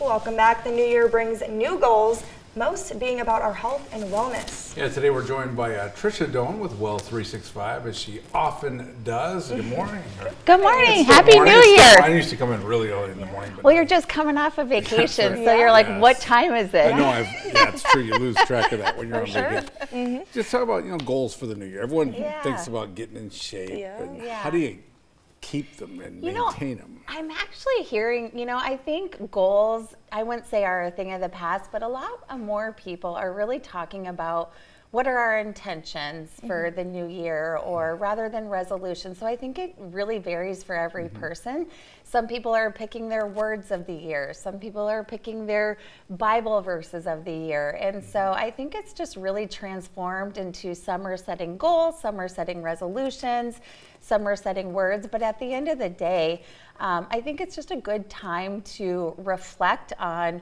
Welcome back. The new year brings new goals, most being about our health and wellness. Yeah, today we're joined by Tricia Doan with Well 365, as she often does. Good morning. Good morning. It's still Happy morning. New It's still- Year. I used to come in really early in the morning. But Well, you're just coming off of vacation, right. so you're like, Yes. what time is it? I know, yeah, it's true. You lose track of that when you're on vacation. Just talk about goals for the new year. Everyone Yeah. thinks about getting in shape. Yeah. And Yeah. how do you keep them and maintain them? I'm actually hearing, I think goals, I wouldn't say are a thing of the past, but a lot more people are really talking about what are our intentions for the new year, or rather than resolutions. So I think it really varies for every person. Some people are picking their words of the year. Some people are picking their Bible verses of the year. And so I think it's just really transformed into some are setting goals, some are setting resolutions, some are setting words. But at the end of the day, I think it's just a good time to reflect on,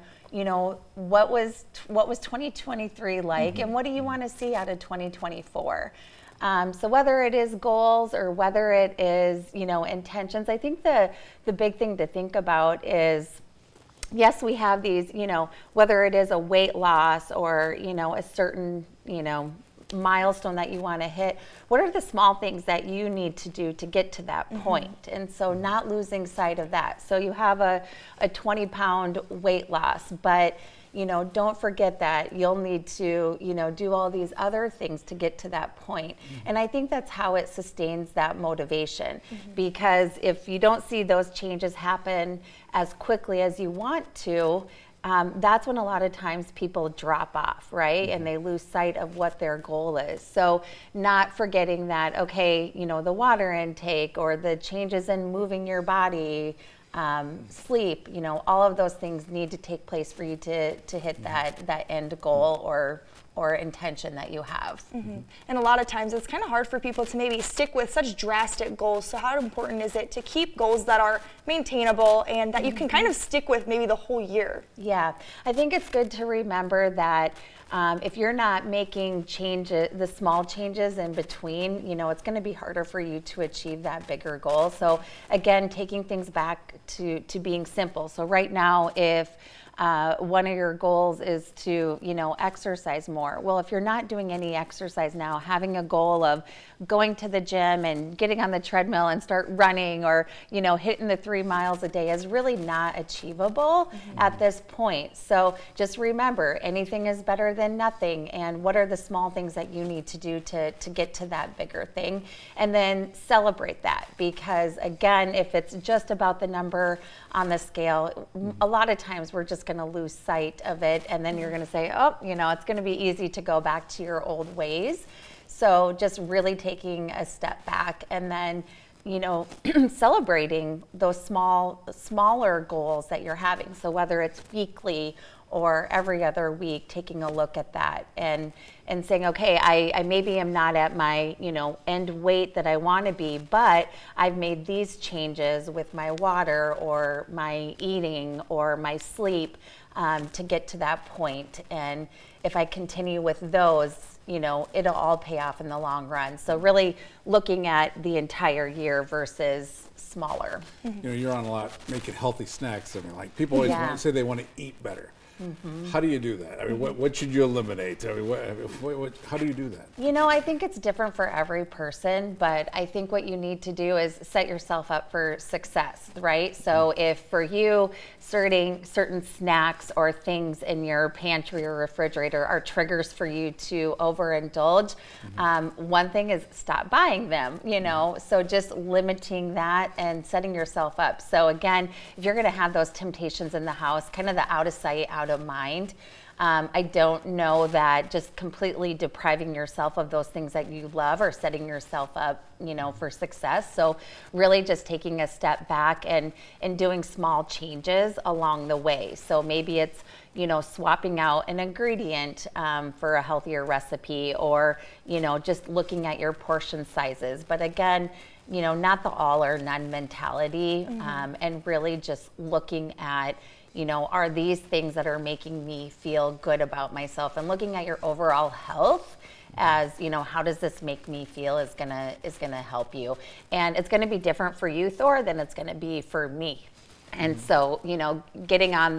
what was 2023 like, and what do you want to see out of 2024? So whether it is goals or whether it is, intentions, I think the big thing to think about is, yes, we have these, whether it is a weight loss or, a certain, milestone that you want to hit, what are the small things that you need to do to get to that point? And so not losing sight of that. So you have a 20-pound weight loss, but don't forget that you'll need to, do all these other things to get to that point. And I think that's how it sustains that motivation, because if you don't see those changes happen as quickly as you want to, that's when a lot of times people drop off, right? And they lose sight of what their goal is. So not forgetting that, okay, the water intake or the changes in moving your body, sleep, all of those things need to take place for you to hit that end goal or intention that you have. And a lot of times it's kind of hard for people to maybe stick with such drastic goals. So how important is it to keep goals that are maintainable and that you can kind of stick with maybe the whole year? Yeah, I think it's good to remember that if you're not making changes, the small changes in between, it's going to be harder for you to achieve that bigger goal. So again, taking things back to being simple. So right now, if one of your goals is to, exercise more. Well, if you're not doing any exercise now, having a goal of going to the gym and getting on the treadmill and start running or, hitting the 3 miles a day is really not achievable at this point. So just remember, anything is better than nothing. And what are the small things that you need to do to get to that bigger thing? And then celebrate that, because again, if it's just about the number on the scale, a lot of times we're just going to lose sight of it, and then you're going to say, oh, it's going to be easy to go back to your old ways. So just really taking a step back and then, celebrating those smaller goals that you're having. So whether it's weekly or every other week, taking a look at that and saying, okay, I maybe am not at my, end weight that I want to be, but I've made these changes with my water or my eating or my sleep to get to that point. And if I continue with those, it'll all pay off in the long run. So really looking at the entire year versus smaller. You're on a lot making healthy snacks. Like people always want to say they want to eat better. How do you do that? I mean, what should you eliminate? I mean, how do you do that? I think it's different for every person, but I think what you need to do is set yourself up for success, right? So if for you, certain snacks or things in your pantry or refrigerator are triggers for you to overindulge, one thing is stop buying them, so just limiting that and setting yourself up. So again, if you're going to have those temptations in the house, kind of the out of sight, out of mind. I don't know that just completely depriving yourself of those things that you love or setting yourself up, for success. So really just taking a step back and doing small changes along the way. So maybe it's, swapping out an ingredient for a healthier recipe, or, just looking at your portion sizes. But again, not the all or none mentality, and really just looking at, are these things that are making me feel good about myself, and looking at your overall health as, how does this make me feel is gonna help you. And it's gonna be different for you, Thor, than it's gonna be for me. And so, you know, getting on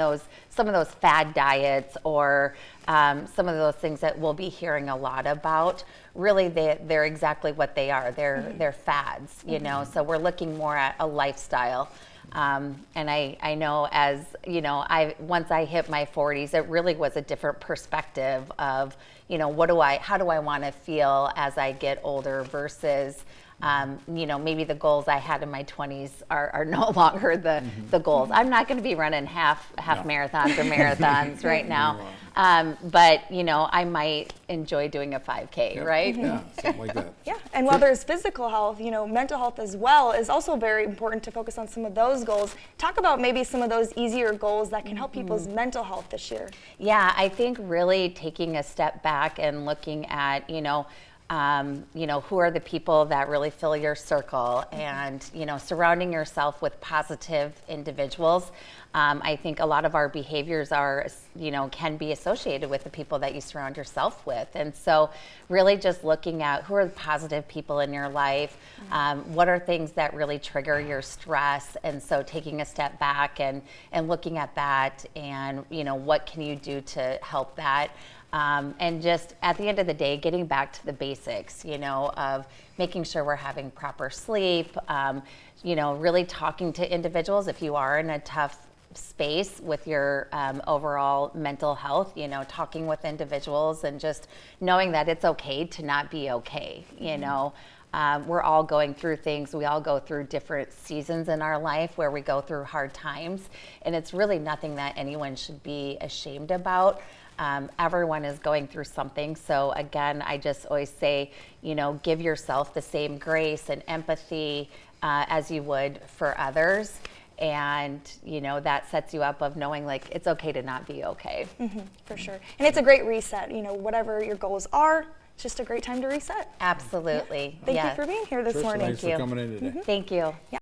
some of those fad diets or some of those things that we'll be hearing a lot about, really they're exactly what they are. They're fads, you know, so we're looking more at a lifestyle. And I know, as you know, once I hit my 40s, it really was a different perspective of, you know, how do I want to feel as I get older versus, you know, maybe the goals I had in my 20s are no longer the goals. I'm not going to be running half marathons or marathons right now. But, you know, I might enjoy doing a 5K, right? Yeah, something like that. Yeah, and while there's physical health, you know, mental health as well is also very important to focus on some of those goals. Talk about maybe some of those easier goals that can help people's mental health this year. Yeah, I think really taking a step back and looking at, you know, who are the people that really fill your circle, and, you know, surrounding yourself with positive individuals. I think a lot of our behaviors are, you know, can be associated with the people that you surround yourself with. And so really just looking at who are the positive people in your life, what are things that really trigger your stress. And so taking a step back and looking at that, and, you know, what can you do to help that? And just at the end of the day, getting back to the basics, you know, of making sure we're having proper sleep, you know, really talking to individuals if you are in a tough space with your overall mental health, you know, talking with individuals and just knowing that it's okay to not be okay, you know. We're all going through things. We all go through different seasons in our life where we go through hard times, and it's really nothing that anyone should be ashamed about. Everyone is going through something. So again, I just always say, you know, give yourself the same grace and empathy as you would for others. And, you know, that sets you up of knowing, like, it's okay to not be okay. For sure. And it's a great reset. You know, whatever your goals are, it's just a great time to reset. Absolutely. Thank Yeah. you for being here this Tricia, morning. thanks for coming in today. Thank you. Yeah.